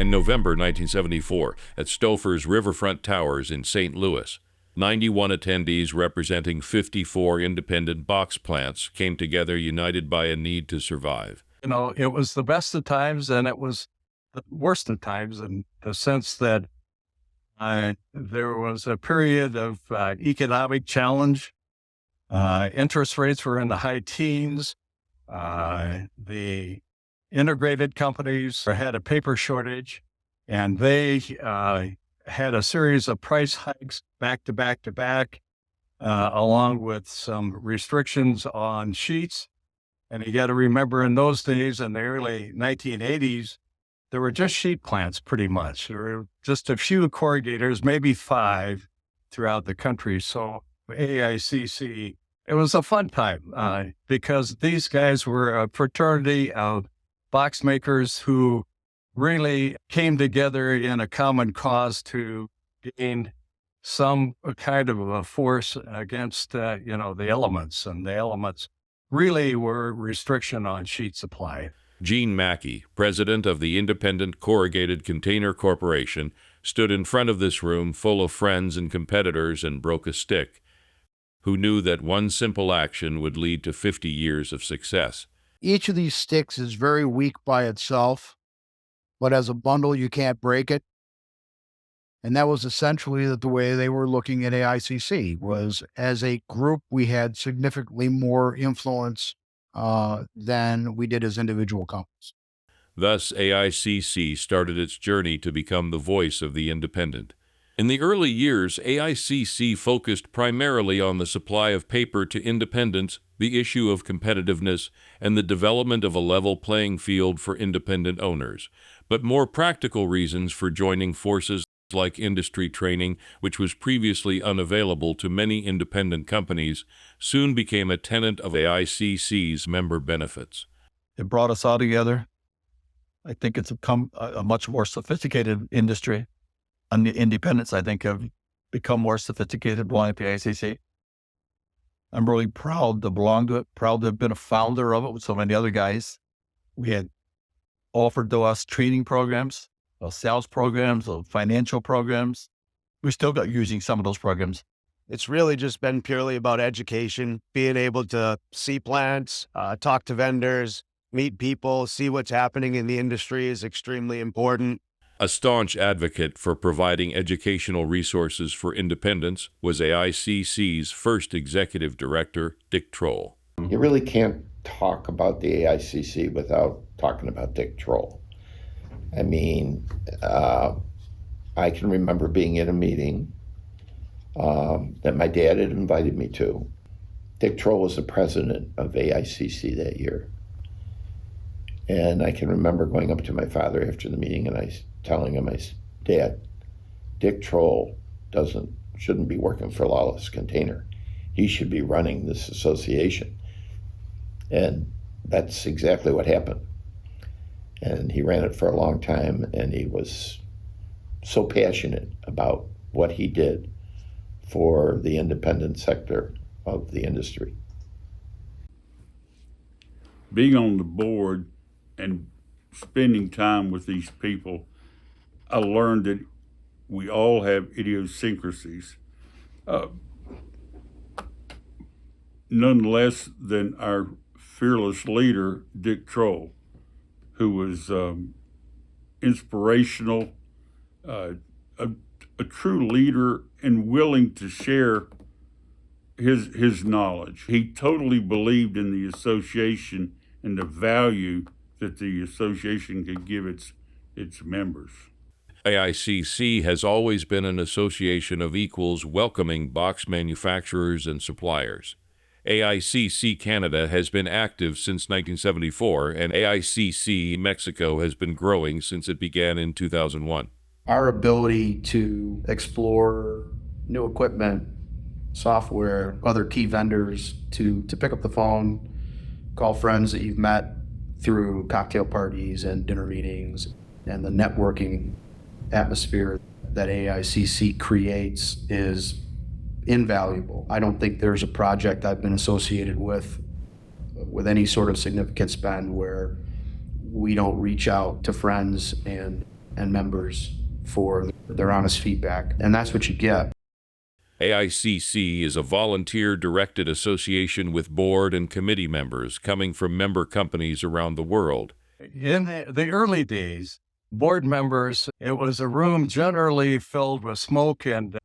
in November 1974 at Stouffer's Riverfront Towers in St. Louis. 91 attendees representing 54 independent box plants came together united by a need to survive. It was the best of times and it was the worst of times in the sense that there was a period of economic challenge. Interest rates were in the high teens. The integrated companies had a paper shortage, and they had a series of price hikes back to back to back, along with some restrictions on sheets. And you got to remember, in those days, in the early 1980s, there were just sheet plants pretty much. There were just a few corrugators, maybe 5 throughout the country. So AICC, it was a fun time because these guys were a fraternity of box makers who really came together in a common cause to gain some kind of a force against, the elements. And the elements really were restriction on sheet supply. Gene Mackey, president of the Independent Corrugated Container Corporation, stood in front of this room full of friends and competitors and broke a stick, who knew that one simple action would lead to 50 years of success. Each of these sticks is very weak by itself, but as a bundle, you can't break it. And that was essentially the way they were looking at AICC, was as a group, we had significantly more influence than we did as individual companies. Thus, AICC started its journey to become the voice of the independent. In the early years, AICC focused primarily on the supply of paper to independents, the issue of competitiveness, and the development of a level playing field for independent owners. But more practical reasons for joining forces, like industry training, which was previously unavailable to many independent companies, soon became a tenet of AICC's member benefits. It brought us all together. I think it's become a much more sophisticated industry. And the independents, I think, have become more sophisticated belonging to the AICC. I'm really proud to belong to it, proud to have been a founder of it with so many other guys. We had offered to us training programs, sales programs, financial programs. We still got using some of those programs. It's really just been purely about education, being able to see plants, talk to vendors, meet people, see what's happening in the industry is extremely important. A staunch advocate for providing educational resources for independents was AICC's first executive director, Dick Troll. You really can't talk about the AICC without talking about Dick Troll. I mean, I can remember being in a meeting that my dad had invited me to. Dick Troll was the president of AICC that year. And I can remember going up to my father after the meeting and telling him, Dad, Dick Troll shouldn't be working for Lawless Container. He should be running this association. And that's exactly what happened. And he ran it for a long time, and he was so passionate about what he did for the independent sector of the industry. Being on the board and spending time with these people, I learned that we all have idiosyncrasies, none less than our fearless leader, Dick Troll, who was inspirational, a true leader and willing to share his knowledge. He totally believed in the association and the value that the association could give its members. AICC has always been an association of equals welcoming box manufacturers and suppliers. AICC Canada has been active since 1974, and AICC Mexico has been growing since it began in 2001. Our ability to explore new equipment, software, other key vendors, to pick up the phone, call friends that you've met through cocktail parties and dinner meetings, and the networking atmosphere that AICC creates is invaluable. I don't think there's a project I've been associated with any sort of significant spend where we don't reach out to friends and and members for their honest feedback. And that's what you get. AICC is a volunteer-directed association with board and committee members coming from member companies around the world. In the early days, board members, it was a room generally filled with smoke, and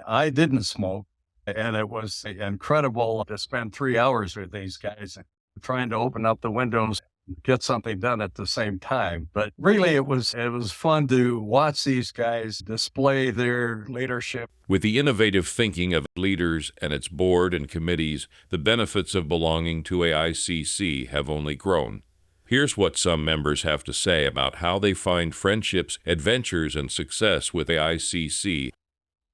I didn't smoke. And it was incredible to spend 3 hours with these guys trying to open up the windows and get something done at the same time. But really, it was fun to watch these guys display their leadership. With the innovative thinking of leaders and its board and committees, the benefits of belonging to AICC have only grown. Here's what some members have to say about how they find friendships, adventures, and success with AICC.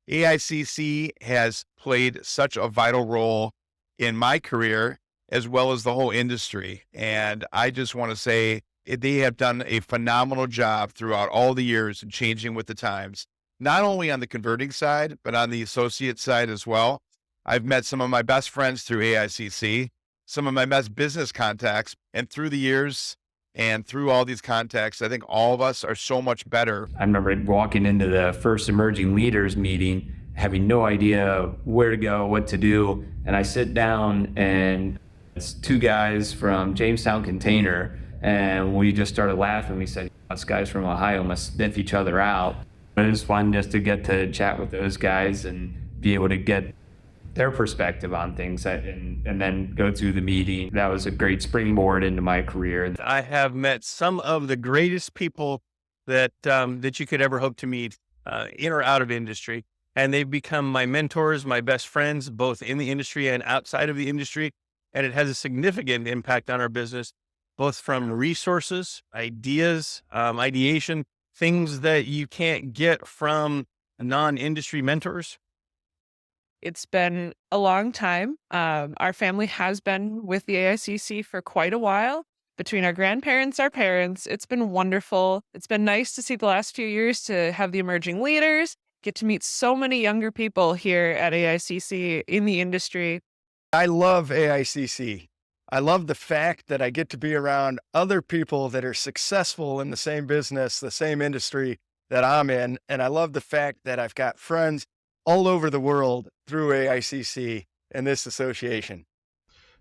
AICC has played such a vital role in my career as well as the whole industry. And I just want to say they have done a phenomenal job throughout all the years in changing with the times, not only on the converting side, but on the associate side as well. I've met some of my best friends through AICC, some of my best business contacts, and through the years and through all these contacts, I think all of us are so much better. I remember walking into the first emerging leaders meeting, having no idea where to go, what to do. And I sit down and it's two guys from Jamestown Container. And we just started laughing. We said, us guys from Ohio must sniff each other out. It was fun just to get to chat with those guys and be able to get their perspective on things and then go through the meeting. That was a great springboard into my career. I have met some of the greatest people that you could ever hope to meet in or out of industry. And they've become my mentors, my best friends, both in the industry and outside of the industry. And it has a significant impact on our business, both from resources, ideas, ideation, things that you can't get from non-industry mentors. It's been a long time. Our family has been with the AICC for quite a while. Between our grandparents, our parents, it's been wonderful. It's been nice to see the last few years to have the emerging leaders, get to meet so many younger people here at AICC in the industry. I love AICC. I love the fact that I get to be around other people that are successful in the same business, the same industry that I'm in. And I love the fact that I've got friends all over the world through AICC and this association.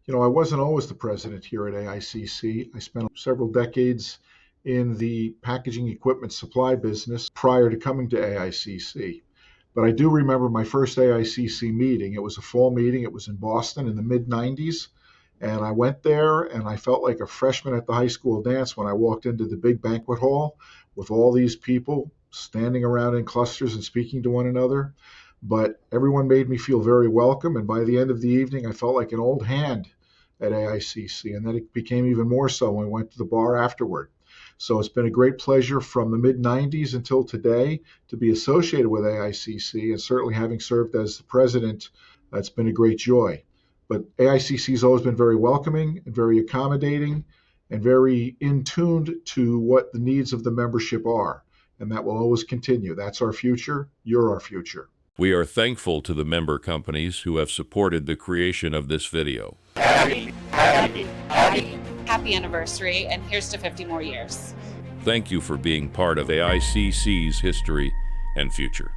You know, I wasn't always the president here at AICC. I spent several decades in the packaging equipment supply business prior to coming to AICC. But I do remember my first AICC meeting. It was a fall meeting. It was in Boston in the mid-90s. And I went there and I felt like a freshman at the high school dance when I walked into the big banquet hall with all these people standing around in clusters and speaking to one another. But everyone made me feel very welcome. And by the end of the evening, I felt like an old hand at AICC. And then it became even more so when we went to the bar afterward. So it's been a great pleasure from the mid-90s until today to be associated with AICC, and certainly having served as the president, it's been a great joy. But AICC has always been very welcoming and very accommodating and very in tuned to what the needs of the membership are. And that will always continue. That's our future. You're our future. We are thankful to the member companies who have supported the creation of this video. Happy anniversary, and here's to 50 more years. Thank you for being part of AICC's history and future.